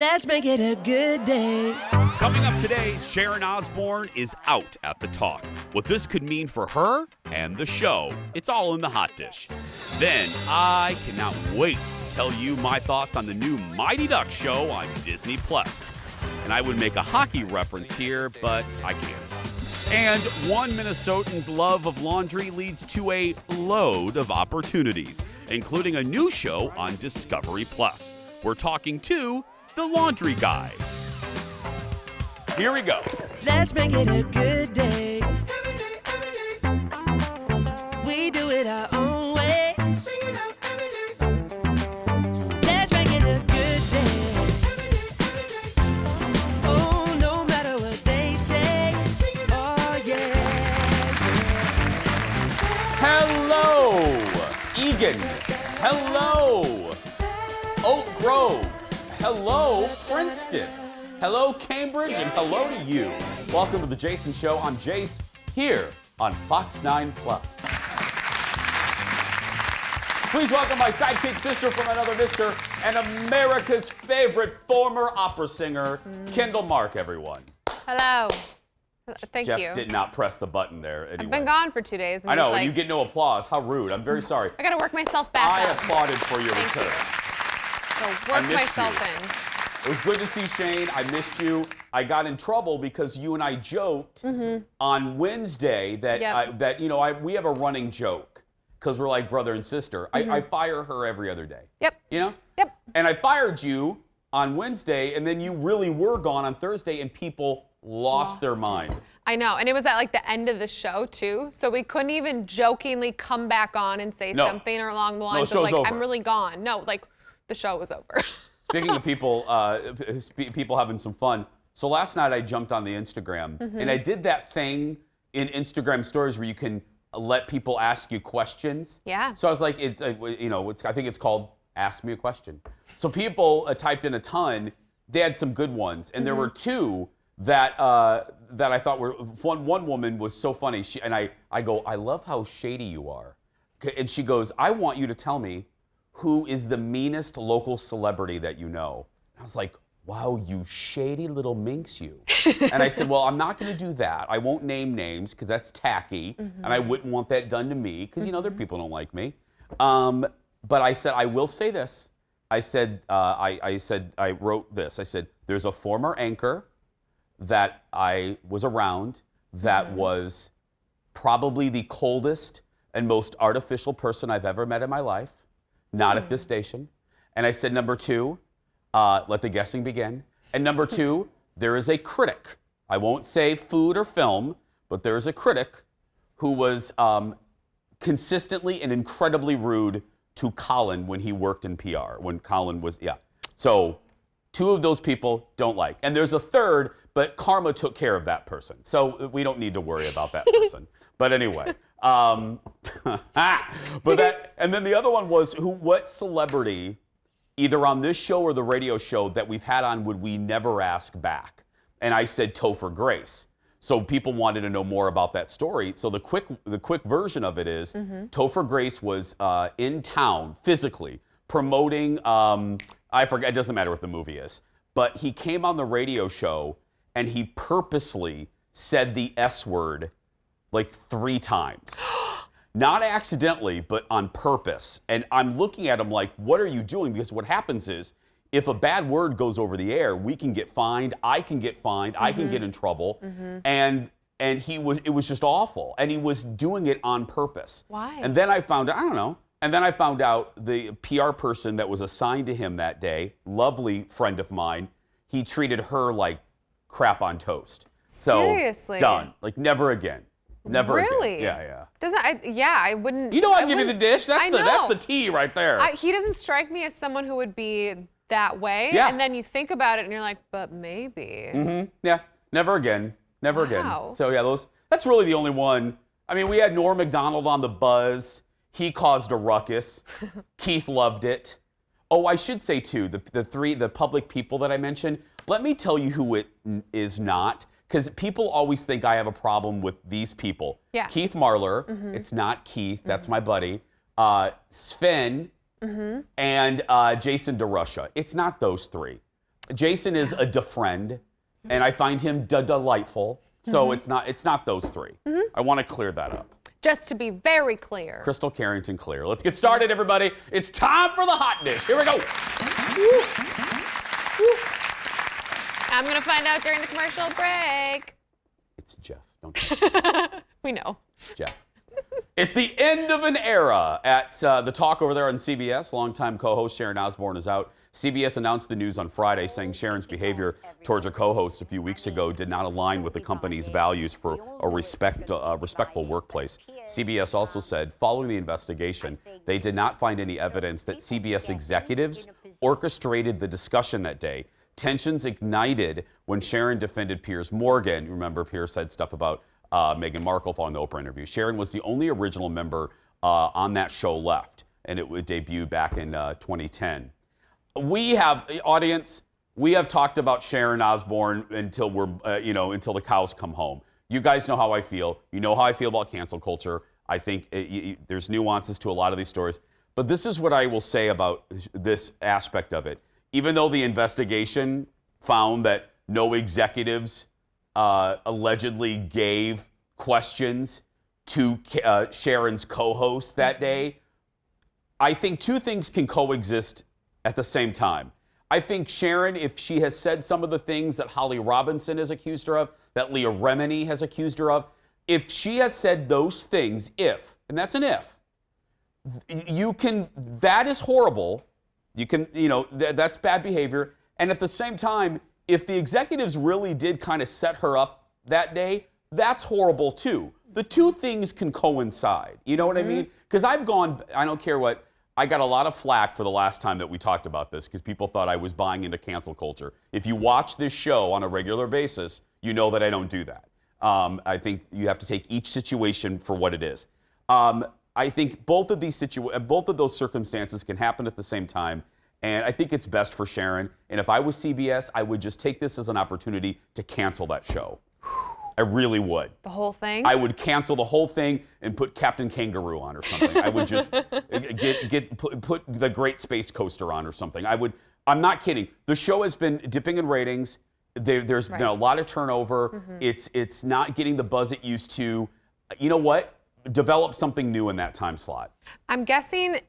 Let's make it a good day. Coming up today, Sharon Osbourne is out at the talk. What this could mean for her and the show. It's all in the hot dish. Then, I cannot wait to tell you my thoughts on the new Mighty Ducks show on Disney+. And I would make a hockey reference here, but I can't. And one Minnesotan's love of laundry leads to a load of opportunities, including a new show on Discovery+. We're talking to the laundry guy. Here we go. Let's make it a good day. We do it our own way. Let's make it a good day. Oh, no matter what they say. Oh, yeah. Hello, Egan. Hello, Oak Grove. Hello, Princeton. Hello, Cambridge, and hello to you. Welcome to the Jason Show. I'm Jace, here on Fox 9 Plus. Please welcome my sidekick sister from another mister and America's favorite former opera singer, Kendall Mark, everyone. Hello. Thank you. Jeff did not press the button there anyway. I've been gone for 2 days. And I know, like, and you get no applause. How rude. I'm very sorry. I gotta work myself back I up. applauded for your Thank return. you. So work myself in. It was good to see Shane. I missed you. I got in trouble because you and I joked on Wednesday that we have a running joke because we're like brother and sister. I fire her every other day. Yep. You know? Yep. And I fired you on Wednesday, and then you really were gone on Thursday, and people lost their mind. I know, and it was at like the end of the show too, so we couldn't even jokingly come back on and say something or along the lines of like, over. I'm really gone. No, like the show was over. Speaking of people having some fun, so last night I jumped on the Instagram, and I did that thing in Instagram stories where you can let people ask you questions. Yeah. So I was like, I think it's called Ask Me a Question. So people typed in a ton. They had some good ones, and there were two that I thought were one woman was so funny. I go, I love how shady you are, and she goes, I want you to tell me who is the meanest local celebrity that you know. I was like, wow, you shady little minx, you. And I said, well, I'm not going to do that. I won't name names because that's tacky, and I wouldn't want that done to me because other people don't like me. But I said, I will say this. I said, I wrote this. I said, there's a former anchor that I was around that was probably the coldest and most artificial person I've ever met in my life. Not at this station. And I said, number two, let the guessing begin. And number two, there is a critic. I won't say food or film, but there is a critic who was consistently and incredibly rude to Colin when he worked in PR, when Colin was, So two of those people don't like. And there's a third, but karma took care of that person. So we don't need to worry about that person. But anyway. And then the other one was what celebrity, either on this show or the radio show that we've had on, would we never ask back? And I said Topher Grace. So people wanted to know more about that story. So the quick version of it is Topher Grace was in town physically promoting, I forget, it doesn't matter what the movie is, but he came on the radio show and he purposely said the S word like 3 times. Not accidentally, but on purpose. And I'm looking at him like, what are you doing? Because what happens is, if a bad word goes over the air, we can get fined, I can get fined, I can get in trouble. And it was just awful. And he was doing it on purpose. Why? And then I found out, I don't know. And then I found out the PR person that was assigned to him that day, lovely friend of mine, he treated her like crap on toast. So, seriously? Done. Like, never again. Never really? again. Yeah. I wouldn't. You know, I'd give you the dish. That's the tea right there. He doesn't strike me as someone who would be that way. Yeah. And then you think about it and you're like, but maybe. Yeah. Never again. Never Wow. again. So yeah, that's really the only one. I mean, we had Norm Macdonald on The Buzz. He caused a ruckus. Keith loved it. Oh, I should say too, the public people that I mentioned, let me tell you who it is not. Because people always think I have a problem with these people. Yeah. Keith Marler, it's not Keith, that's my buddy. Sven, and Jason DeRusha. It's not those three. Jason is a friend, and I find him delightful. So it's not those three. I want to clear that up. Just to be very clear. Crystal Carrington clear. Let's get started, everybody. It's time for the hot dish. Here we go. I'm going to find out during the commercial break. It's Jeff. Don't you? We know. It's Jeff. It's the end of an era at the talk over there on CBS. Longtime co-host Sharon Osbourne is out. CBS announced the news on Friday, saying Sharon's behavior towards her co-host a few weeks ago did not align with the company's values for a respectful workplace. CBS also said, following the investigation, they did not find any evidence that CBS executives orchestrated the discussion that day. Tensions ignited when Sharon defended Piers Morgan. Remember, Piers said stuff about Meghan Markle following the Oprah interview. Sharon was the only original member on that show left, and it would debut back in 2010. We have, audience, we have talked about Sharon Osbourne until we're, until the cows come home. You guys know how I feel. You know how I feel about cancel culture. I think there's nuances to a lot of these stories. But this is what I will say about this aspect of it. Even though the investigation found that no executives allegedly gave questions to Sharon's co-host that day, I think two things can coexist at the same time. I think Sharon, if she has said some of the things that Holly Robinson has accused her of, that Leah Remini has accused her of, if she has said those things, and that's an if, that is horrible. You can, that's bad behavior. And at the same time, if the executives really did kind of set her up that day, that's horrible too. The two things can coincide. You know what I mean? Because I don't care what, I got a lot of flack for the last time that we talked about this because people thought I was buying into cancel culture. If you watch this show on a regular basis, you know that I don't do that. I think you have to take each situation for what it is. I think both of those circumstances can happen at the same time, and I think it's best for Sharon. And if I was CBS, I would just take this as an opportunity to cancel that show. I really would. The whole thing? I would cancel the whole thing and put Captain Kangaroo on or something. I would just put the Great Space Coaster on or something. I'm not kidding. The show has been dipping in ratings. There's been a lot of turnover. It's not getting the buzz it used to. You know what? Develop something new in that time slot. I'm guessing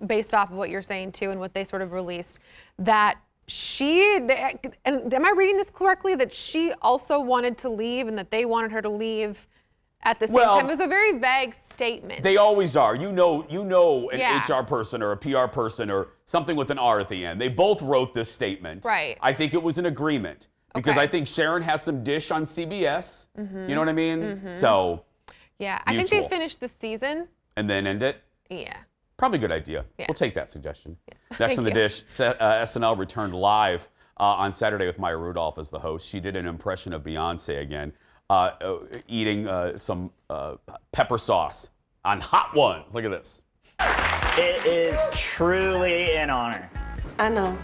based off of what you're saying too and what they sort of released, that and am I reading this correctly, that she also wanted to leave and that they wanted her to leave at the same time? It was a very vague statement. They always are. You know an HR person or a PR person or something with an R at the end. They both wrote this statement. Right. I think it was an agreement because I think Sharon has some dish on CBS. You know what I mean? So, yeah, I think they finished the season. And then end it? Yeah. Probably a good idea. Yeah. We'll take that suggestion. Yeah. Next on the dish, SNL returned live on Saturday with Maya Rudolph as the host. She did an impression of Beyonce again, eating some pepper sauce on Hot Ones. Look at this. It is truly an honor. I know.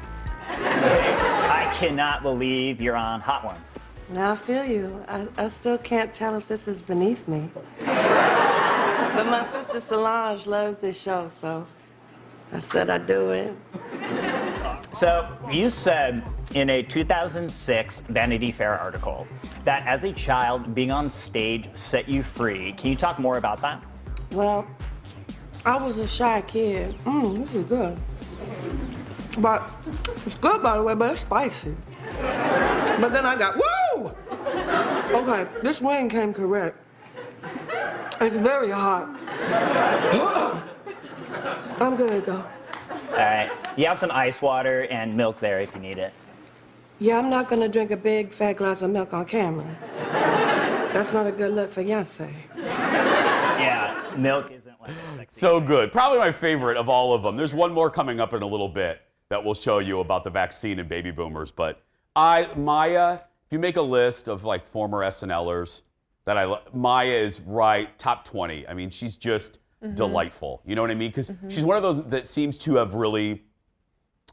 I cannot believe you're on Hot Ones. Now I feel you. I still can't tell if this is beneath me. But my sister Solange loves this show, so I said I'd do it. So you said in a 2006 Vanity Fair article that as a child, being on stage set you free. Can you talk more about that? Well, I was a shy kid. This is good. But it's good, by the way, but it's spicy. But then I got, whoa! Okay, this wing came correct. It's very hot. I'm good, though. All right. You have some ice water and milk there if you need it. Yeah, I'm not gonna drink a big, fat glass of milk on camera. That's not a good look for Beyonce. Yeah, milk isn't like a sexy. So good. Probably my favorite of all of them. There's one more coming up in a little bit that will show you about the vaccine and baby boomers. But Maya, if you make a list of like former SNLers that Maya is right, top 20. I mean, she's just delightful. You know what I mean? Because she's one of those that seems to have really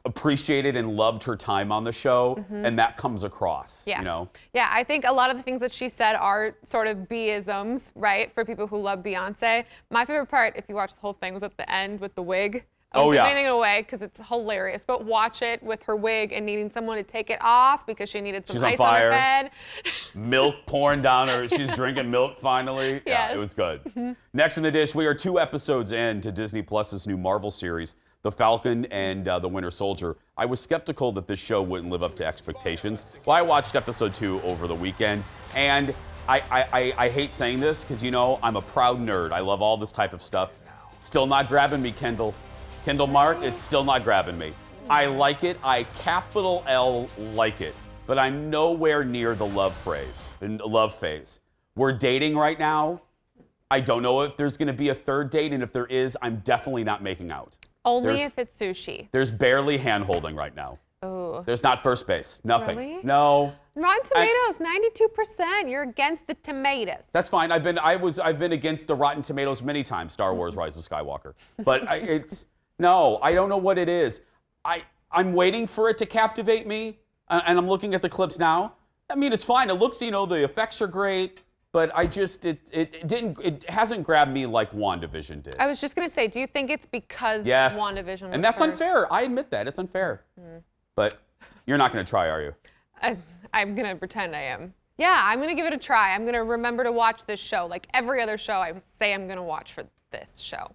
appreciated and loved her time on the show, and that comes across, you know? Yeah, I think a lot of the things that she said are sort of B-isms, right, for people who love Beyonce. My favorite part, if you watch the whole thing, was at the end with the wig. I won't Oh, give yeah. anything away because it's hilarious. But watch it with her wig and needing someone to take it off because she needed some She's on ice on fire. her head. Milk pouring down her. She's drinking milk finally. Yeah, Yes. it was good. Next in the dish, we are 2 episodes in to Disney Plus's new Marvel series, The Falcon and the Winter Soldier. I was skeptical that this show wouldn't live up to expectations. Well, I watched episode 2 over the weekend, and I hate saying this because, you know, I'm a proud nerd. I love all this type of stuff. Still not grabbing me, Kendall Mark, it's still not grabbing me. I like it. I capital L like it. But I'm nowhere near the love phase. We're dating right now. I don't know if there's going to be a third date, and if there is, I'm definitely not making out. Only if it's sushi. There's barely hand-holding right now. Oh. There's not first base. Nothing. Really? No. Rotten Tomatoes, 92%. You're against the tomatoes. That's fine. I've been against the Rotten Tomatoes many times. Star Wars: Rise of Skywalker. But no. I don't know what it is. I'm waiting for it to captivate me, and I'm looking at the clips now. I mean, it's fine. It looks, you know, the effects are great, but it hasn't grabbed me like WandaVision did. I was just going to say, do you think it's because Yes. WandaVision was And that's first? unfair. I admit that. It's unfair. But you're not going to try, are you? I'm going to pretend I am. Yeah, I'm going to give it a try. I'm going to remember to watch this show. Like every other show, I say I'm going to watch for this show.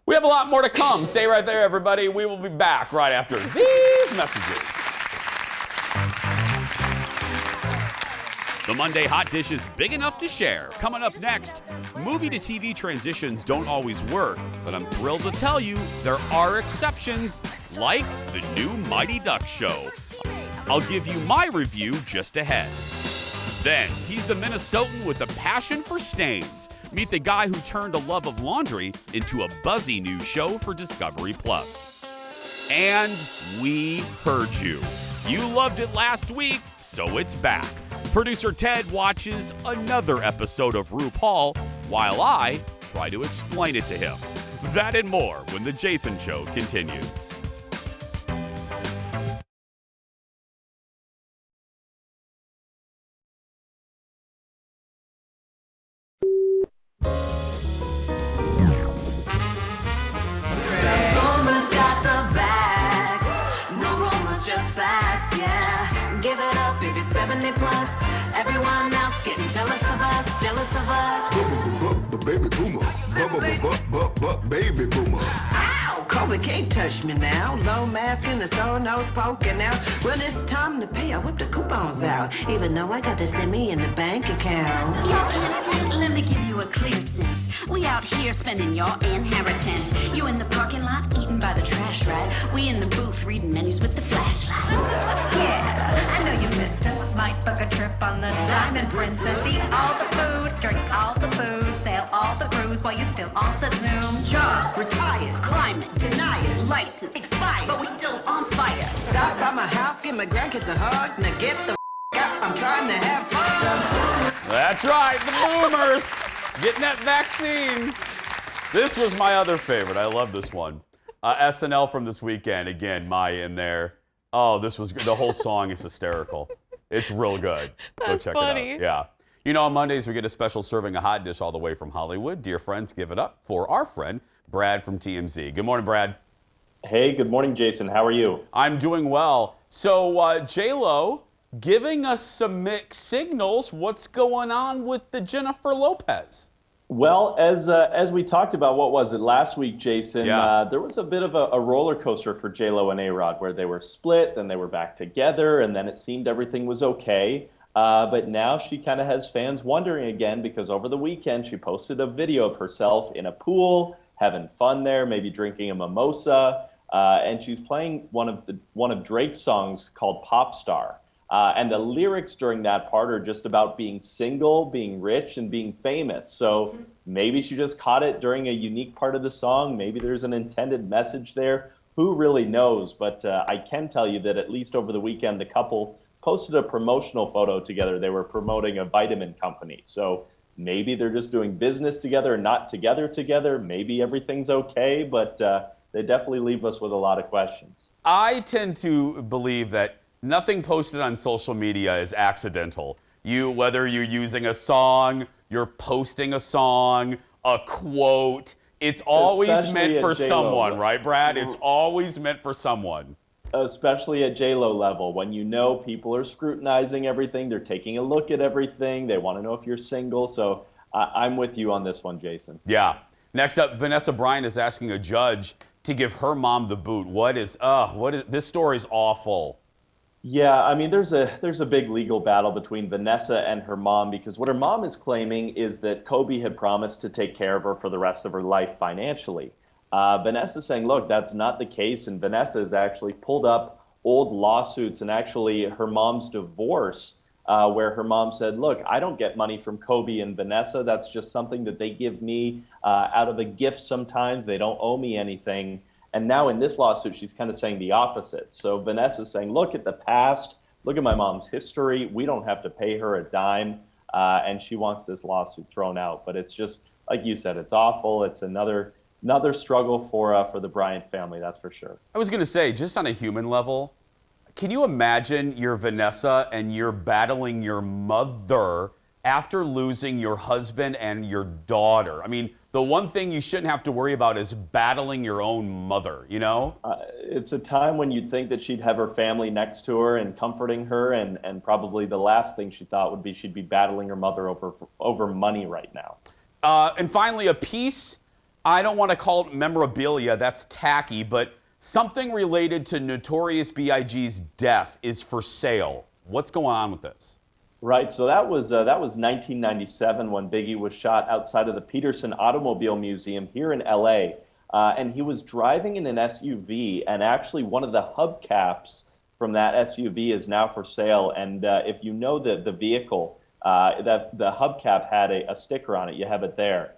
We have a lot more to come. Stay right there, everybody. We will be back right after these messages. The Monday Hot Dish is big enough to share. Coming up next, movie to TV transitions don't always work, but I'm thrilled to tell you there are exceptions, like the new Mighty Ducks show. I'll give you my review just ahead. Then, he's the Minnesotan with a passion for stains. Meet the guy who turned a love of laundry into a buzzy new show for Discovery Plus. And we heard you. You loved it last week, so it's back. Producer Ted watches another episode of RuPaul while I try to explain it to him. That and more when The Jason Show continues. Rumors got the vax. No rumors, just facts, yeah. Give it up if you're 70 plus. Everyone else getting jealous of us, jealous of us. Baby boomer, baby boomer. Ow! COVID can't touch me now. Low mask and the sore nose poking out. When it's time to pay, I whip the coupons out. Even though I got the stimmy in the bank account. Y'all can't see, let me give you a clear sense. We out here spending your inheritance. You in the parking lot eating by the trash rat. We in the booth reading menus with the flashlight. Yeah, I know you missed us. Might book a trip on the Diamond Princess. Eat all the food, drink all the booze, sail all the cruise while you're still off the Zoom. Job, retired, Climate, denied, license, expired. but we still on fire. Stop by my house, give my grandkids a hug. Now get the out, I'm trying to have fun. That's right, the boomers getting that vaccine. This was my other favorite. I love this one. SNL from this weekend. Again, Maya in there. Oh, this was the whole song is hysterical. It's real good. That's Go check funny. it out. Yeah. You know, on Mondays we get a special serving of hot dish all the way from Hollywood. Dear friends, give it up for our friend Brad from TMZ. Good morning, Brad. Hey, good morning, Jason. How are you? I'm doing well. So J-Lo giving us some mixed signals. What's going on with the Jennifer Lopez? Well, as we talked about, what was it, last week, Jason, Yeah. there was a bit of a roller coaster for J-Lo and A-Rod where they were split, then they were back together, and then it seemed everything was okay. But now she kind of has fans wondering again because over the weekend she posted a video of herself in a pool, having fun there, maybe drinking a mimosa, and she's playing one of Drake's songs called Pop Star. And the lyrics during that part are just about being single, being rich, and being famous. So maybe she just caught it during a unique part of the song. Maybe there's an intended message there. Who really knows? But I can tell you that at least over the weekend, the couple posted a promotional photo together. They were promoting a vitamin company. So maybe they're just doing business together and not together. Maybe everything's okay, but they definitely leave us with a lot of questions. I tend to believe that nothing posted on social media is accidental. Whether you're using a song, you're posting a song, a quote, It's always Especially meant at for J-Lo. someone, right, Brad? It's always meant for someone. Especially at J-Lo level, when you know people are scrutinizing everything, they're taking a look at everything, they want to know if you're single. So I'm with you on this one, Jason. Yeah. Next up, Vanessa Bryant is asking a judge to give her mom the boot. What is this story's awful. Yeah, I mean, there's a big legal battle between Vanessa and her mom, because what her mom is claiming is that Kobe had promised to take care of her for the rest of her life financially. Vanessa's saying, look, that's not the case, and Vanessa has actually pulled up old lawsuits and actually her mom's divorce, where her mom said, look, I don't get money from Kobe and Vanessa. That's just something that they give me out of a gift sometimes. They don't owe me anything. And now in this lawsuit, she's kind of saying the opposite. So Vanessa's saying, look at the past, look at my mom's history. We don't have to pay her a dime. And she wants this lawsuit thrown out. But it's just, like you said, it's awful. It's another struggle for the Bryant family, that's for sure. I was going to say, just on a human level, can you imagine you're Vanessa and you're battling your mother after losing your husband and your daughter? I mean, the one thing you shouldn't have to worry about is battling your own mother, you know? It's a time when you'd think that she'd have her family next to her and comforting her, and probably the last thing she thought would be she'd be battling her mother over money right now. And finally, a piece, I don't want to call it memorabilia, that's tacky, but something related to Notorious B.I.G.'s death is for sale. What's going on with this? Right, so that was 1997 when Biggie was shot outside of the Peterson Automobile Museum here in LA. And he was driving in an SUV, and actually one of the hubcaps from that SUV is now for sale. And if you know the vehicle, the hubcap had a sticker on it. You have it there.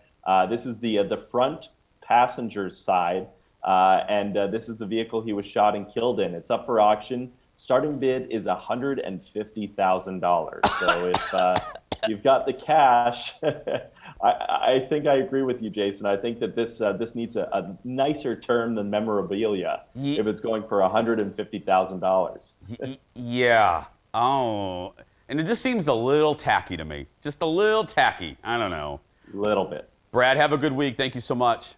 This is the front passenger's side, and this is the vehicle he was shot and killed in. It's up for auction. Starting bid is $150,000. So if you've got the cash, I think I agree with you, Jason. I think that this needs a nicer term than memorabilia if it's going for $150,000. Yeah. Oh. And it just seems a little tacky to me. Just a little tacky. I don't know. A little bit. Brad, have a good week. Thank you so much.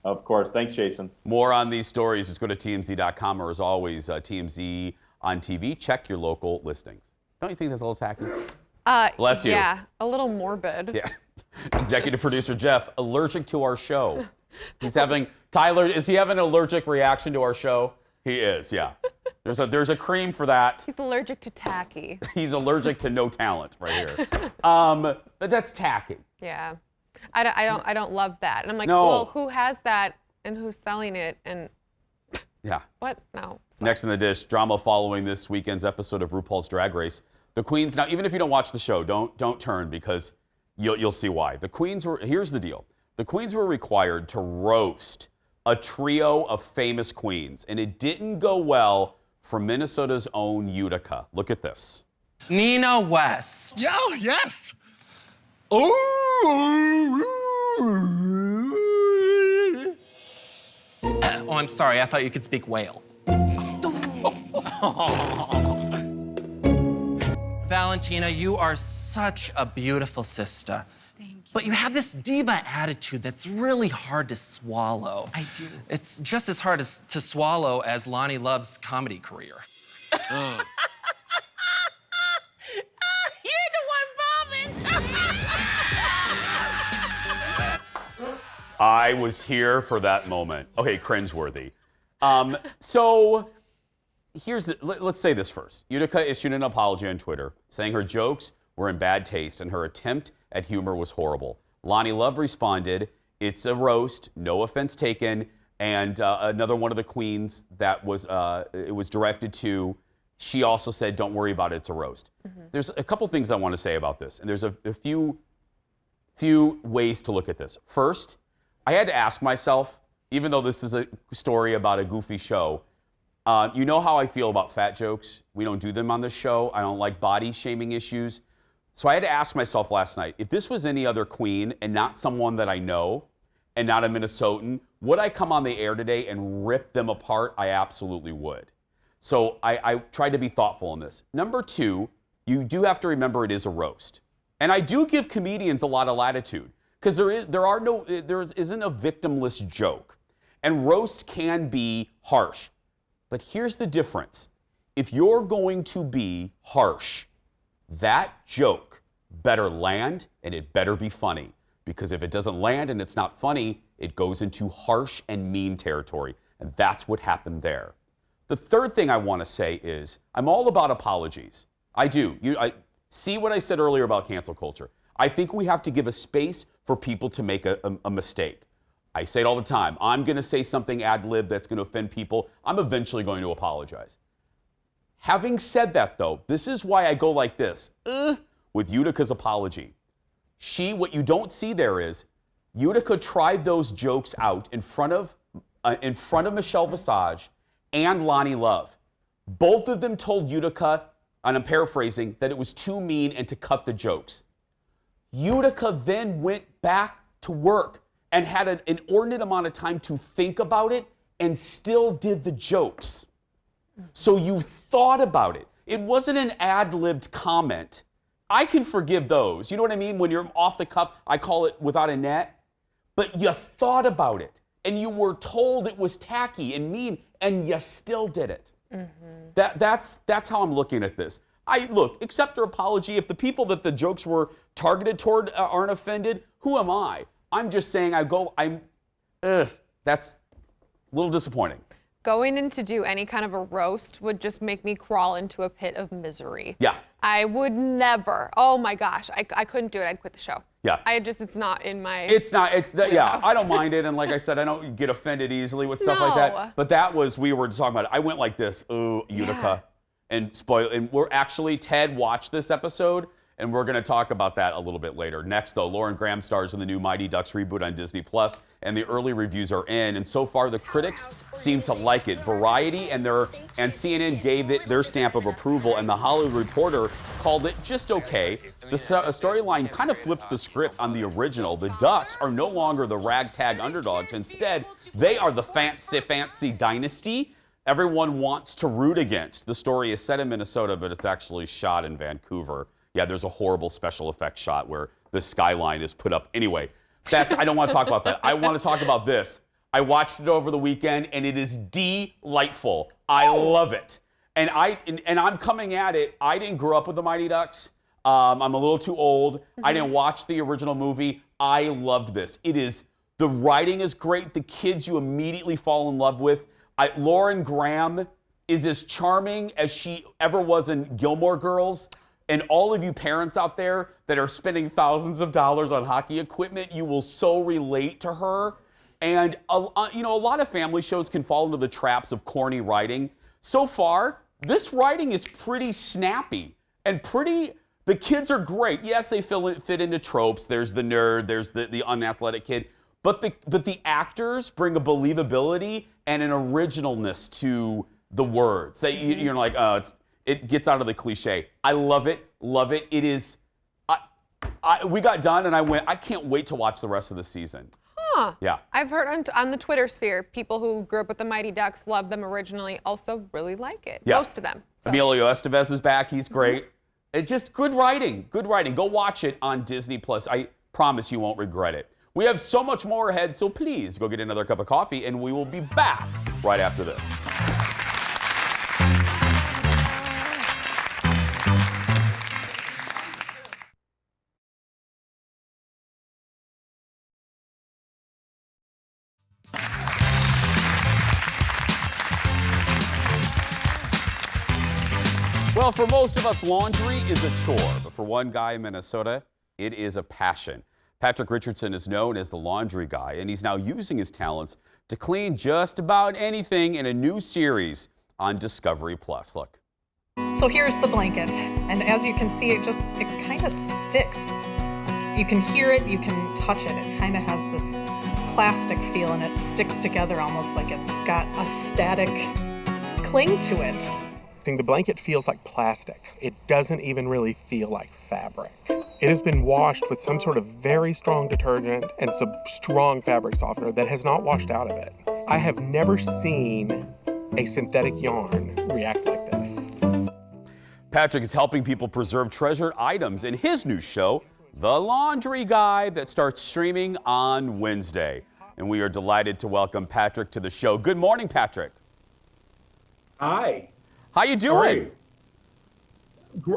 Of course. Thanks, Jason. More on these stories, just go to TMZ.com, or as always, TMZ on TV. Check your local listings. Don't you think that's a little tacky? Bless you. Yeah, a little morbid. Yeah. Executive producer Jeff, allergic to our show. He's having, Tyler, is he having an allergic reaction to our show? He is, yeah. There's a cream for that. He's allergic to tacky. He's allergic to no talent right here. But that's tacky. Yeah. I don't love that. And I'm like, No. well, who has that and who's selling it? And Yeah. what? No. Next in the dish, drama following this weekend's episode of RuPaul's Drag Race. The Queens, now even if you don't watch the show, don't turn, because you'll see why. The Queens were, here's the deal. The Queens were required to roast a trio of famous queens, and it didn't go well for Minnesota's own Utica. Look at this. Nina West. Oh, yes. Oh. Oh, I'm sorry. I thought you could speak whale. Valentina, you are such a beautiful sister. Thank you. But you have this diva attitude that's really hard to swallow. I do. It's just as hard to swallow as Lonnie Love's comedy career. You're the one bombing. I was here for that moment. Okay, cringeworthy. So let's say this first. Utica issued an apology on Twitter saying her jokes were in bad taste and her attempt at humor was horrible. Lonnie Love responded, "It's a roast, no offense taken." And another one of the queens that it was directed to, she also said, "Don't worry about it, it's a roast." Mm-hmm. There's a couple things I want to say about this, and there's a few ways to look at this. First, I had to ask myself, even though this is a story about a goofy show, you know how I feel about fat jokes. We don't do them on this show. I don't like body shaming issues. So I had to ask myself last night, if this was any other queen and not someone that I know and not a Minnesotan, would I come on the air today and rip them apart? I absolutely would. So I tried to be thoughtful in this. Number two, you do have to remember it is a roast. And I do give comedians a lot of latitude. Because there isn't a victimless joke. And roasts can be harsh. But here's the difference. If you're going to be harsh, that joke better land and it better be funny. Because if it doesn't land and it's not funny, it goes into harsh and mean territory. And that's what happened there. The third thing I want to say is I'm all about apologies. I do. I see what I said earlier about cancel culture. I think we have to give a space for people to make a mistake. I say it all the time. I'm going to say something ad-lib that's going to offend people. I'm eventually going to apologize. Having said that, though, this is why I go like this with Utica's apology. What you don't see there is Utica tried those jokes out in front of Michelle Visage and Lonnie Love. Both of them told Utica, and I'm paraphrasing, that it was too mean and to cut the jokes. Utica then went back to work and had an inordinate amount of time to think about it and still did the jokes. So you thought about it. It wasn't an ad-libbed comment. I can forgive those. You know what I mean? When you're off the cuff, I call it without a net. But you thought about it, and you were told it was tacky and mean, and you still did it. That's how I'm looking at this. Accept her apology. If the people that the jokes were targeted toward aren't offended, who am I? I'm just saying that's a little disappointing. Going in to do any kind of a roast would just make me crawl into a pit of misery. Yeah. I would never. Oh my gosh, I couldn't do it. I'd quit the show. Yeah. It's not in my. Yeah, I don't mind it. And like I said, I don't get offended easily with stuff like that. But we were talking about it. I went like this, Utica. And we're actually, Ted watched this episode, and we're going to talk about that a little bit later. Next, though, Lauren Graham stars in the new Mighty Ducks reboot on Disney+, and the early reviews are in. And so far, the critics seem to like it. Variety and CNN gave it their stamp of approval, and The Hollywood Reporter called it just okay. The storyline kind of flips the script on the original. The Ducks are no longer the ragtag underdogs. Instead, they are the fancy dynasty everyone wants to root against. The story is set in Minnesota, but it's actually shot in Vancouver. Yeah, there's a horrible special effects shot where the skyline is put up. Anyway, I don't want to talk about that. I want to talk about this. I watched it over the weekend, and it is delightful. I love it. And I'm coming at it. I didn't grow up with the Mighty Ducks. I'm a little too old. I didn't watch the original movie. I loved this. The writing is great. The kids you immediately fall in love with. Lauren Graham is as charming as she ever was in Gilmore Girls. And all of you parents out there that are spending thousands of dollars on hockey equipment, you will so relate to her. And a lot of family shows can fall into the traps of corny writing. So far, this writing is pretty snappy and the kids are great. Yes, they fit into tropes. There's the nerd, there's the unathletic kid. But the actors bring a believability and an originalness to the words that you're like, it gets out of the cliche. I love it. It is. We got done and I went, I can't wait to watch the rest of the season. Huh. Yeah. I've heard on the Twitter sphere, people who grew up with the Mighty Ducks, loved them originally, also really like it. Yeah. Most of them. So. Emilio Estevez is back. He's great. It's just good writing. Good writing. Go watch it on Disney+. I promise you won't regret it. We have so much more ahead, so please go get another cup of coffee, and we will be back right after this. Well, for most of us, laundry is a chore, but for one guy in Minnesota, it is a passion. Patrick Richardson is known as the laundry guy, and he's now using his talents to clean just about anything in a new series on Discovery Plus. Look. So here's the blanket, and as you can see, it kind of sticks. You can hear it, you can touch it. It kind of has this plastic feel, and it sticks together almost like it's got a static cling to it. The blanket feels like plastic. It doesn't even really feel like fabric. It has been washed with some sort of very strong detergent and some strong fabric softener that has not washed out of it. I have never seen a synthetic yarn react like this. Patrick is helping people preserve treasured items in his new show, The Laundry Guy, that starts streaming on Wednesday. And we are delighted to welcome Patrick to the show. Good morning, Patrick. Hi. How you doing?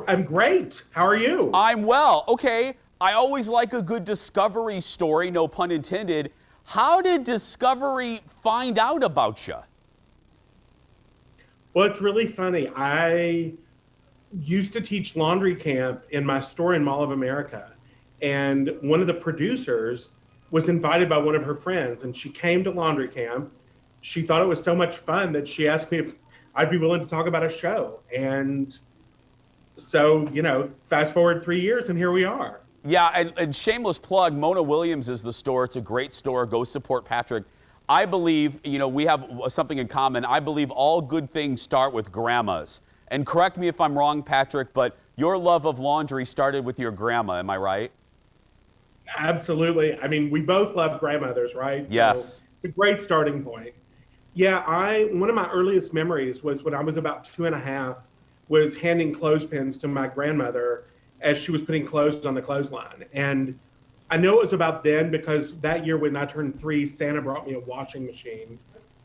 I'm great. How are you? I'm well. Okay, I always like a good Discovery story, no pun intended. How did Discovery find out about you? Well, it's really funny. I used to teach laundry camp in my store in Mall of America. And one of the producers was invited by one of her friends, and she came to laundry camp. She thought it was so much fun that she asked me if I'd be willing to talk about a show. And so, fast forward 3 years, and here we are. Yeah, and shameless plug, Mona Williams is the store. It's a great store. Go support Patrick. I believe, we have something in common. I believe all good things start with grandmas. And correct me if I'm wrong, Patrick, but your love of laundry started with your grandma. Am I right? Absolutely. I mean, we both love grandmothers, right? Yes. So it's a great starting point. Yeah, one of my earliest memories was when I was about 2.5, was handing clothespins to my grandmother as she was putting clothes on the clothesline. And I know it was about then because that year when I turned 3, Santa brought me a washing machine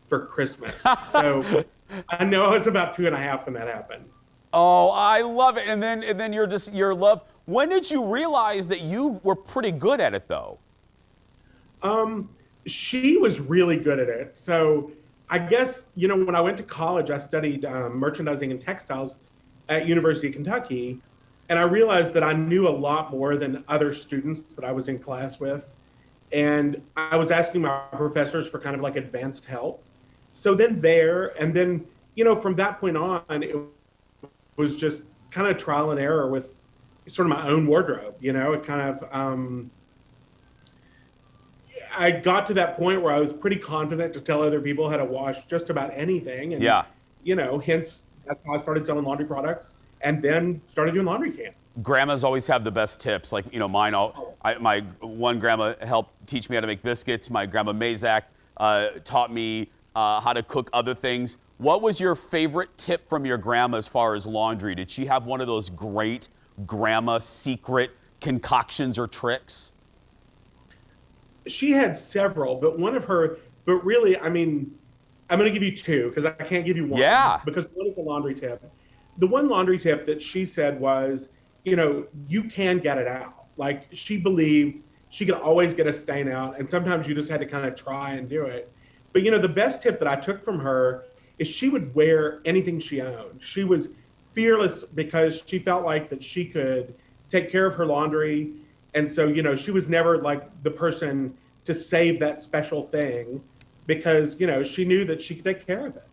for Christmas. So I know I was about 2.5 when that happened. Oh, I love it. And then your love. When did you realize that you were pretty good at it, though? She was really good at it. So I guess, when I went to college, I studied merchandising and textiles at University of Kentucky. And I realized that I knew a lot more than other students that I was in class with. And I was asking my professors for kind of like advanced help. So then from that point on, it was just kind of trial and error with sort of my own wardrobe. It kind of, I got to that point where I was pretty confident to tell other people how to wash just about anything. And, hence that's how I started selling laundry products and then started doing laundry camp. Grandmas always have the best tips. Like, mine, my one grandma helped teach me how to make biscuits. My grandma Mazak taught me how to cook other things. What was your favorite tip from your grandma as far as laundry? Did she have one of those great grandma secret concoctions or tricks? She had several, but really, I mean, I'm going to give you two because I can't give you one. Yeah. Because one is a laundry tip. The one laundry tip that she said was, you can get it out. Like, she believed she could always get a stain out, and sometimes you just had to kind of try and do it. But, the best tip that I took from her is she would wear anything she owned. She was fearless because she felt like that she could take care of her laundry. And so, she was never like the person to save that special thing because, she knew that she could take care of it.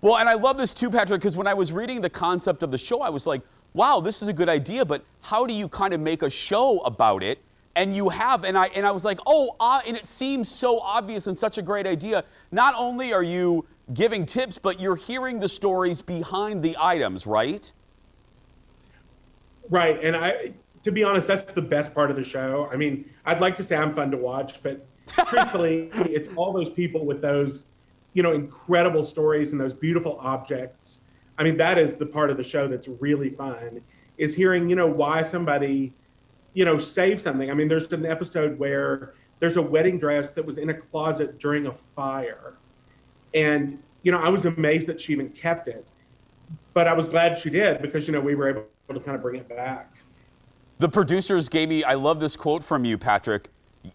Well, and I love this too, Patrick, because when I was reading the concept of the show, I was like, wow, this is a good idea, but how do you kind of make a show about it? And you have, and I was like, and it seems so obvious and such a great idea. Not only are you giving tips, but you're hearing the stories behind the items, right? Right, and to be honest, that's the best part of the show. I mean, I'd like to say I'm fun to watch, but truthfully, it's all those people with those, incredible stories and those beautiful objects. I mean, that is the part of the show that's really fun, is hearing, why somebody, saved something. I mean, there's an episode where there's a wedding dress that was in a closet during a fire. And, I was amazed that she even kept it. But I was glad she did because, we were able to kind of bring it back. The producers gave me, I love this quote from you, Patrick.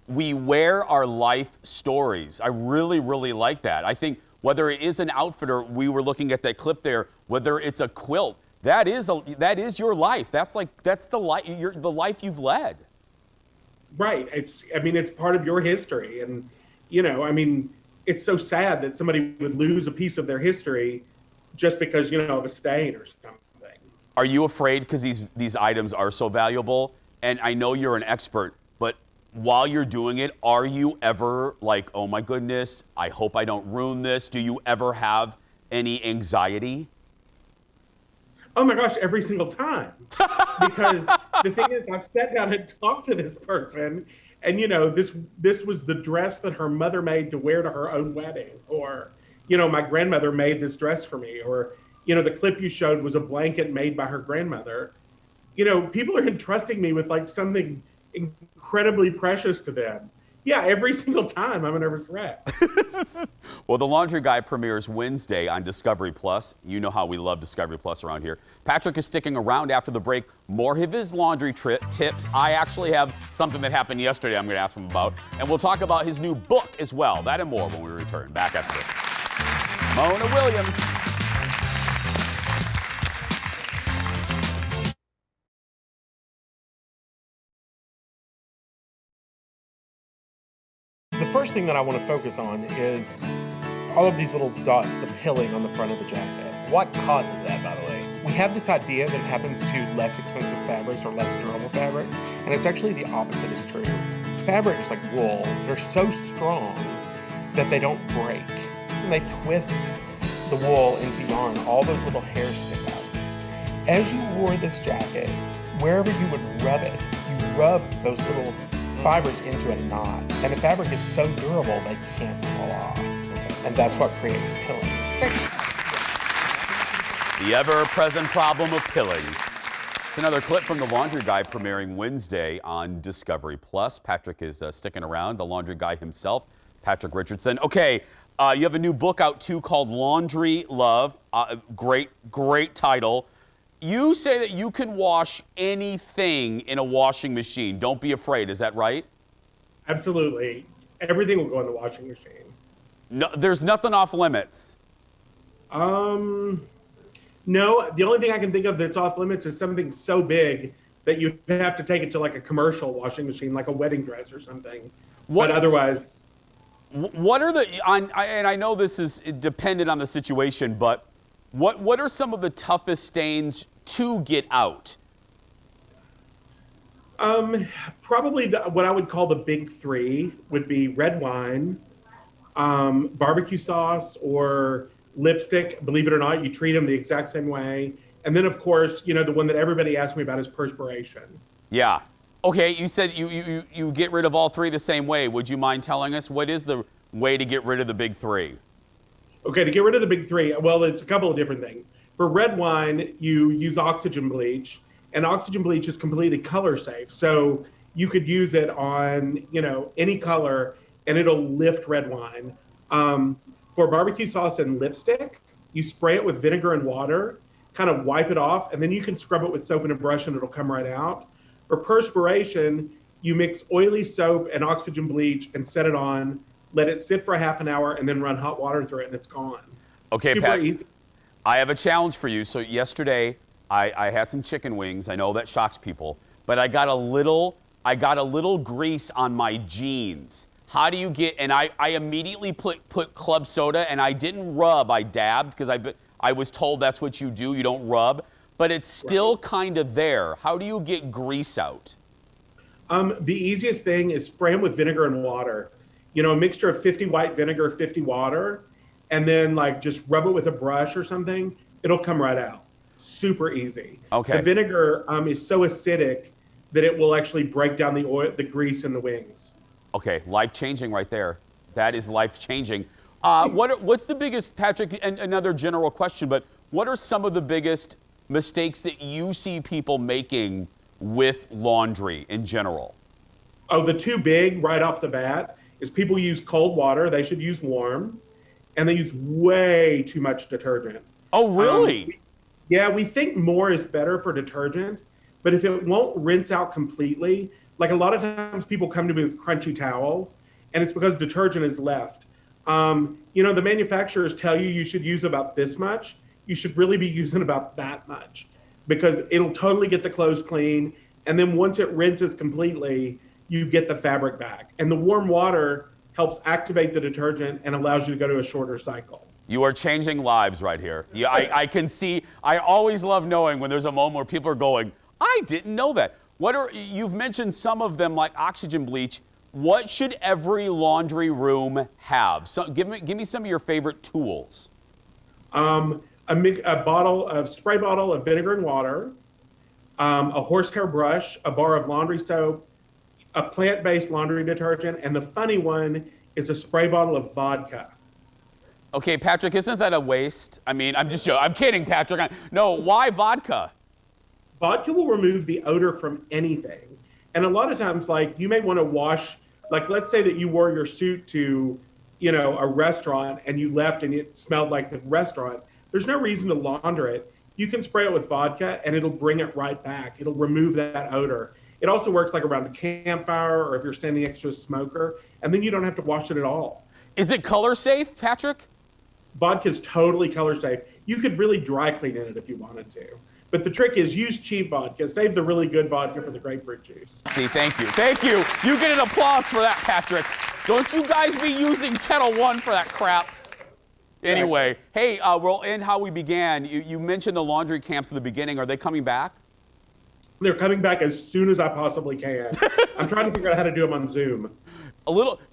We wear our life stories. I really, really like that. I think whether it is an outfit or we were looking at that clip there, whether it's a quilt, that is your life. That's the life you've led. Right. It's part of your history. And, it's so sad that somebody would lose a piece of their history just because, of a stain or something. Are you afraid because these items are so valuable? And I know you're an expert, but while you're doing it, are you ever like, oh my goodness, I hope I don't ruin this? Do you ever have any anxiety? Oh my gosh, every single time. Because the thing is, I've sat down and talked to this person, and this was the dress that her mother made to wear to her own wedding, or my grandmother made this dress for me, or the clip you showed was a blanket made by her grandmother. People are entrusting me with like something incredibly precious to them. Yeah, every single time I'm a nervous wreck. Well, The Laundry Guy premieres Wednesday on Discovery Plus. You know how we love Discovery Plus around here. Patrick is sticking around after the break. More of his laundry tips. I actually have something that happened yesterday I'm going to ask him about. And we'll talk about his new book as well. That and more when we return. Back after this. Mona Williams. The first thing that I want to focus on is all of these little dots, the pilling on the front of the jacket. What causes that, by the way? We have this idea that it happens to less expensive fabrics or less durable fabrics, and it's actually the opposite is true. Fabrics like wool, they're so strong that they don't break. When they twist the wool into yarn, all those little hairs stick out. As you wore this jacket, wherever you would rub it, you rub those little fibers into a knot, and the fabric is so durable they can't fall off, and that's what creates pilling. The ever-present problem of pilling. It's another clip from The Laundry Guy premiering Wednesday on Discovery Plus. Patrick is sticking around, the laundry guy himself, Patrick Richardson. Okay, you have a new book out too called Laundry Love. Great title. You say that you can wash anything in a washing machine. Don't be afraid. Is that right? Absolutely. Everything will go in the washing machine. No, there's nothing off limits. No, the only thing I can think of that's off limits is something so big that you have to take it to like a commercial washing machine, like a wedding dress or something. But otherwise. What are and I know this is dependent on the situation, but what are some of the toughest stains to get out? Probably what I would call the big three would be red wine, barbecue sauce, or lipstick. Believe it or not, you treat them the exact same way. And then, of course, the one that everybody asks me about is perspiration. Yeah. Okay, you said you get rid of all three the same way. Would you mind telling us what is the way to get rid of the big three? Okay, to get rid of the big three, well, it's a couple of different things. For red wine, you use oxygen bleach, and oxygen bleach is completely color safe. So you could use it on, any color, and it'll lift red wine. For barbecue sauce and lipstick, you spray it with vinegar and water, kind of wipe it off, and then you can scrub it with soap and a brush, and it'll come right out. For perspiration, you mix oily soap and oxygen bleach and set it on, let it sit for a half an hour, and then run hot water through it, and it's gone. Okay, Super Pat, easy. I have a challenge for you. So yesterday, I had some chicken wings. I know that shocks people, but I got a little grease on my jeans. How do you get? And I immediately put club soda, and I didn't rub. I dabbed because I was told that's what you do. You don't rub, but it's still kind of there. How do you get grease out? The easiest thing is spray them with vinegar and water. A mixture of 50 white vinegar, 50 water, and then just rub it with a brush or something. It'll come right out. Super easy. Okay. The vinegar is so acidic that it will actually break down the oil, the grease in the wings. Okay, life-changing right there. That is life-changing. What's the biggest, Patrick, and another general question, but what are some of the biggest mistakes that you see people making with laundry in general? Oh, the two big right off the bat is people use cold water. They should use warm. And they use way too much detergent. Oh, really? We think more is better for detergent, but if it won't rinse out completely, like a lot of times people come to me with crunchy towels, and it's because detergent is left. The manufacturers tell you should use about this much. You should really be using about that much because it'll totally get the clothes clean. And then once it rinses completely, you get the fabric back. And the warm water helps activate the detergent and allows you to go to a shorter cycle. You are changing lives right here. Yeah, I can see. I always love knowing when there's a moment where people are going, I didn't know that. You've mentioned some of them like oxygen bleach. What should every laundry room have? So give me some of your favorite tools. A spray bottle of vinegar and water, a horsehair brush, a bar of laundry soap, a plant-based laundry detergent, and the funny one is a spray bottle of vodka. Okay, Patrick, isn't that a waste? I mean, I'm just joking. I'm kidding, Patrick. No, why vodka? Vodka will remove the odor from anything. And a lot of times, like, you may want to wash, like, let's say that you wore your suit to, a restaurant and you left and it smelled like the restaurant. There's no reason to launder it. You can spray it with vodka and it'll bring it right back. It'll remove that odor. It also works like around a campfire or if you're standing next to a smoker, and then you don't have to wash it at all. Is it color safe, Patrick? Vodka's totally color safe. You could really dry clean in it if you wanted to. But the trick is use cheap vodka. Save the really good vodka for the grapefruit juice. See, thank you. Thank you. You get an applause for that, Patrick. Don't you guys be using Kettle One for that crap. Anyway, hey, we'll end how we began. You mentioned the laundry camps at the beginning. Are they coming back? They're coming back as soon as I possibly can. I'm trying to figure out how to do them on Zoom.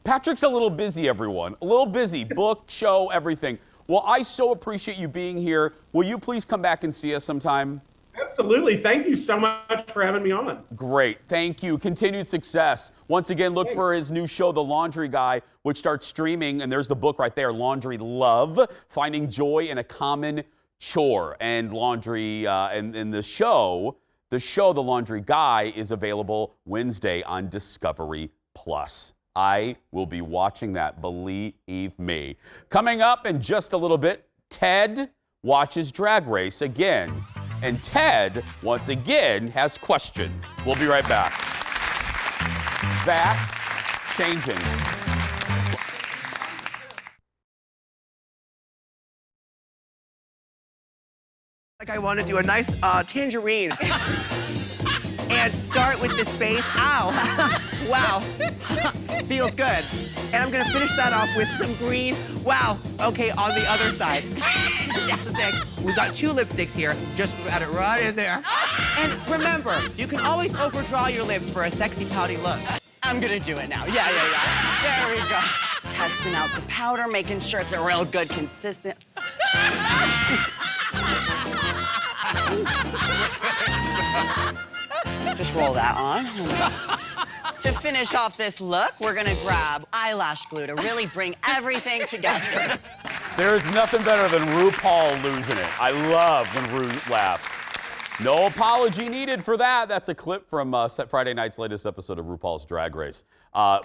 Patrick's a little busy, everyone. A little busy. Book, show, everything. Well, I so appreciate you being here. Will you please come back and see us sometime? Absolutely. Thank you so much for having me on. Great. Thank you. Continued success. Once again, look for his new show, The Laundry Guy, which starts streaming. And there's the book right there, Laundry Love, Finding Joy in a Common Chore. And laundry, and the show, The Laundry Guy, is available Wednesday on Discovery Plus. I will be watching that, believe me. Coming up in just a little bit, Ted watches Drag Race again. And Ted, once again, has questions. We'll be right back. That's changing. Like I want to do a nice tangerine. And start with this base. Ow. Wow. Feels good. And I'm going to finish that off with some green. Wow. Okay, on the other side. Lipstick. We've got 2 lipsticks here. Just add it right in there. And remember, you can always overdraw your lips for a sexy pouty look. I'm going to do it now. Yeah. There we go. Testing out the powder, making sure it's a real good consistent. Just roll that on. To finish off this look, we're gonna grab eyelash glue to really bring everything together. There's nothing better than RuPaul losing it. I love when Ru laughs. No apology needed for that. That's a clip from Friday night's latest episode of RuPaul's Drag Race,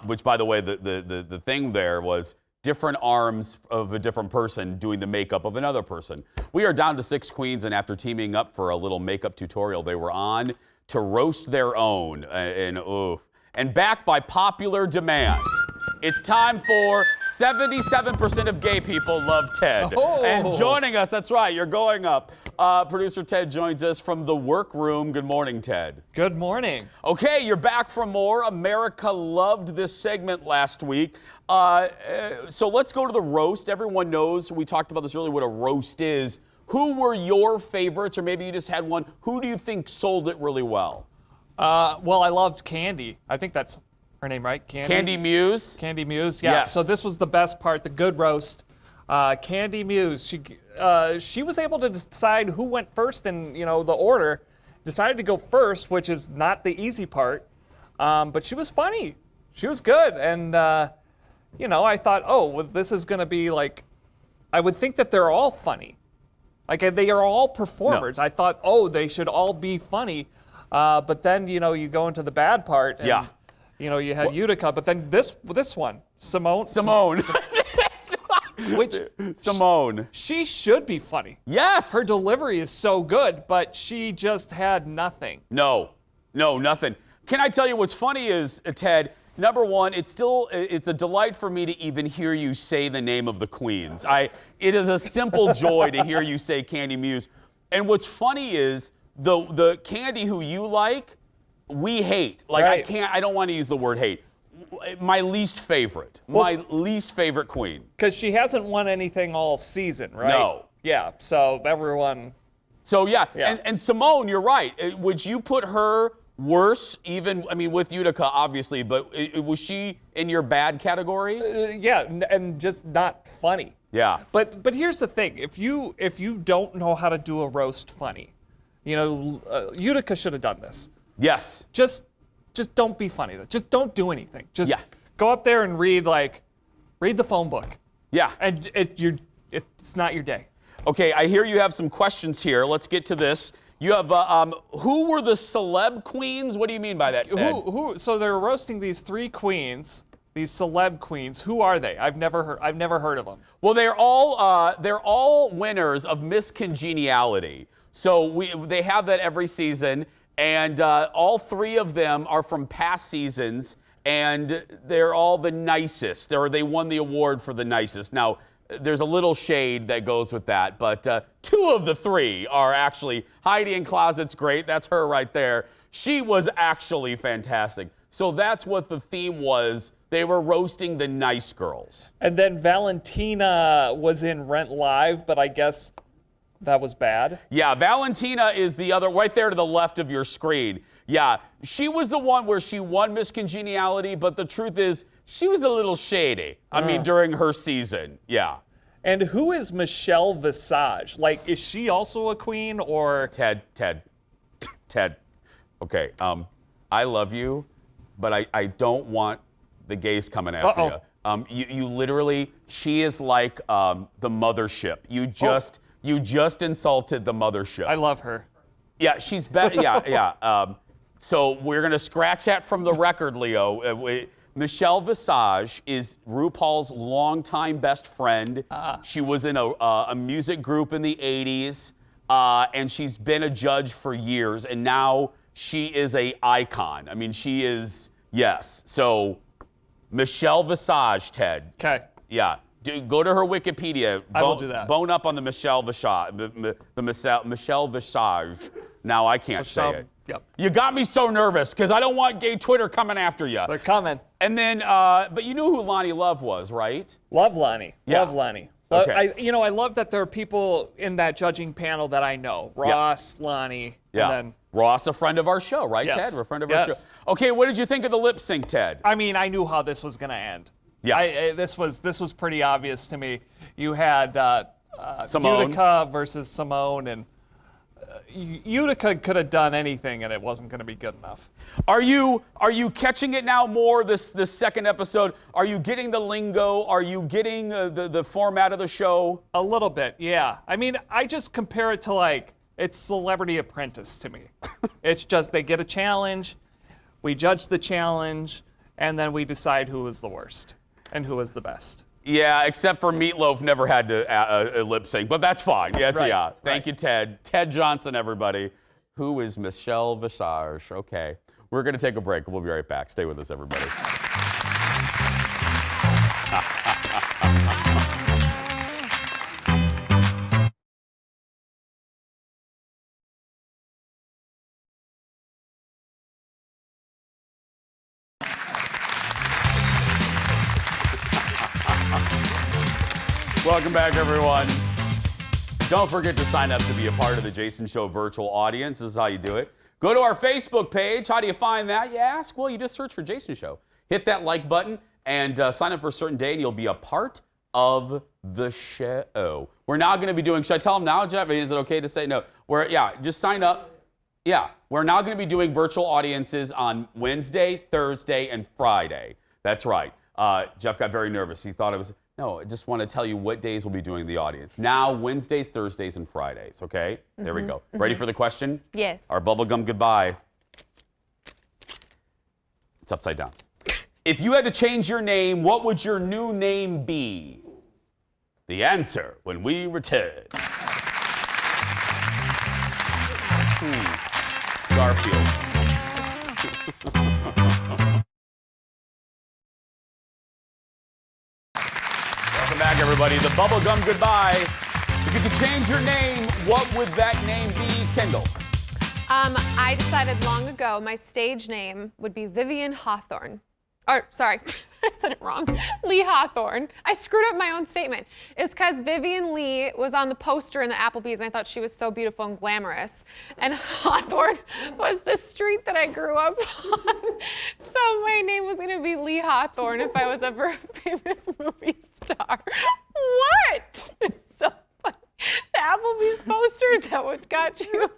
which, by the way, the thing there was different arms of a different person doing the makeup of another person. We are down to 6 queens, and after teaming up for a little makeup tutorial, they were on to roast their own. And backed by popular demand, it's time for 77% of gay people love Ted. Oh. And joining us, that's right, you're going up. Producer Ted joins us from the workroom. Good morning, Ted. Good morning. Okay, you're back for more. America loved this segment last week. So let's go to the roast. Everyone knows, we talked about this earlier, what a roast is. Who were your favorites, or maybe you just had one? Who do you think sold it really well? Well, I loved Candy. I think that's her name, right? Candy Muse? Candy Muse, yeah. Yes. So this was the best part, the good roast. Candy Muse, she was able to decide who went first in, the order. Decided to go first, which is not the easy part. But she was funny. She was good. And, I thought, well, this is going to be like, I would think that they're all funny. Like, they are all performers. No. I thought, they should all be funny. But then, you go into the bad part. And, you had Utica, but then this one, Simone. Simone. She should be funny. Yes. Her delivery is so good, but she just had nothing. No, nothing. Can I tell you what's funny is, Ted, number one, it's a delight for me to even hear you say the name of the queens. It is a simple joy to hear you say Candy Muse. And what's funny is the Candy who you like, we hate. Like, right. I don't want to use the word hate. My least favorite. My least favorite queen. Because she hasn't won anything all season, right? No. Yeah, so everyone. So, yeah. And Simone, you're right. Would you put her worse, even, with Utica, obviously, but was she in your bad category? Yeah, and just not funny. Yeah. But here's the thing. If you don't know how to do a roast funny, Utica should have done this. Yes. Just don't be funny. Just don't do anything. Just go up there and read the phone book. Yeah. And it's not your day. Okay, I hear you have some questions here. Let's get to this. You have, who were the celeb queens? What do you mean by that, Ted? So they're roasting these 3 queens, these celeb queens. Who are they? I've never heard of them. Well, they're all winners of Miss Congeniality. So they have that every season, and all 3 of them are from past seasons, and they're all the nicest, or they won the award for the nicest. Now, there's a little shade that goes with that, but 2 of the 3 are actually, Heidi in Closet's great. That's her right there. She was actually fantastic. So that's what the theme was. They were roasting the nice girls. And then Valentina was in Rent Live, but I guess that was bad. Yeah, Valentina is the other, right there to the left of your screen. Yeah, she was the one where she won Miss Congeniality, but the truth is, she was a little shady. I mean, during her season, yeah. And who is Michelle Visage? Like, is she also a queen, or? Ted. Okay, I love you, but I don't want the gays coming after you. You literally, she is like the mothership. You just insulted the mothership. I love her. Yeah, she's better. Yeah. So we're gonna scratch that from the record, Leo. Michelle Visage is RuPaul's longtime best friend. She was in a music group in the 80s, and she's been a judge for years, and now she is an icon. I mean, she is, yes. So, Michelle Visage, Ted. Okay. Yeah. Go to her Wikipedia. I will do that. Bone up on the Michelle Visage. Michelle Visage. Now I can't say it. Yep. You got me so nervous because I don't want gay Twitter coming after you. They're coming. And then, but you knew who Lonnie Love was, right? Love Lonnie. Yeah. Love Lonnie. Okay. I love that there are people in that judging panel that I know. Ross, Lonnie, Yeah. and then Ross, a friend of our show, right, Yes. Ted? We're a friend of our show. Okay, what did you think of the lip sync, Ted? I mean, I knew how this was going to end. Yeah. This was pretty obvious to me. You had Simone. Utica versus Simone, and Utica could have done anything, and it wasn't going to be good enough. Are you catching it now more this second episode? Are you getting the lingo? Are you getting the format of the show? A little bit, yeah. I mean, I just compare it to like it's Celebrity Apprentice to me. It's just they get a challenge, we judge the challenge, and then we decide who is the worst and who is the best. Yeah, except for Meatloaf never had to lip sync, but that's fine. Yeah, yeah. Thank you, Ted. Ted Johnson, everybody. Who is Michelle Visage? Okay. We're going to take a break. We'll be right back. Stay with us, everybody. Welcome back, everyone. Don't forget to sign up to be a part of the Jason Show virtual audience. This is how you do it. Go to our Facebook page. How do you find that, you ask? Well, you just search for Jason Show. Hit that like button and sign up for a certain day, and you'll be a part of the show. We're now going to be doing, should I tell them now, Jeff? Is it okay to say no? Just sign up. Yeah, we're now going to be doing virtual audiences on Wednesday, Thursday, and Friday. That's right. Jeff got very nervous. He thought it was... No, I just want to tell you what days we'll be doing the audience. Now, Wednesdays, Thursdays, and Fridays, okay? There we go. Ready for the question? Yes. Our bubblegum goodbye. It's upside down. If you had to change your name, what would your new name be? The answer when we return. Garfield. Welcome back, everybody. The bubblegum goodbye. If you could change your name, what would that name be, Kendall? I decided long ago my stage name would be Vivian Hawthorne. Or, sorry, I said it wrong. Lee Hawthorne. I screwed up my own statement. It's because Vivian Lee was on the poster in the Applebee's, and I thought she was so beautiful and glamorous. And Hawthorne was the street that I grew up on. So my name was going to be Lee Hawthorne if I was ever a famous movie star. What? It's so funny. The Applebee's poster, is that what got you?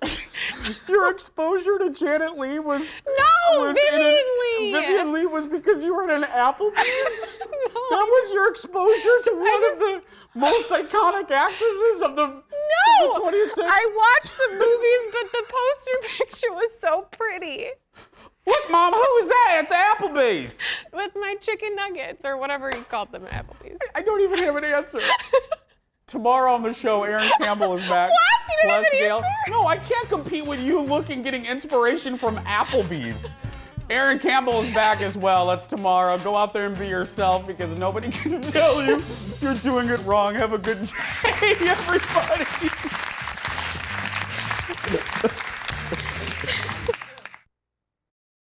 Your exposure to Janet Leigh was Vivian Leigh. Vivian Leigh was because you were in an Applebee's? That was your exposure to one of the most iconic actresses of the 20th century? I watched the movies, but the poster picture was so pretty. Look, Mom, who is that at the Applebee's? With my chicken nuggets, or whatever you called them at Applebee's. I don't even have an answer. Tomorrow on the show, Aaron Campbell is back. What? You don't have an Gail. answer? No, I can't compete with you getting inspiration from Applebee's. Aaron Campbell is back as well. That's tomorrow. Go out there and be yourself because nobody can tell you you're doing it wrong. Have a good day, everybody.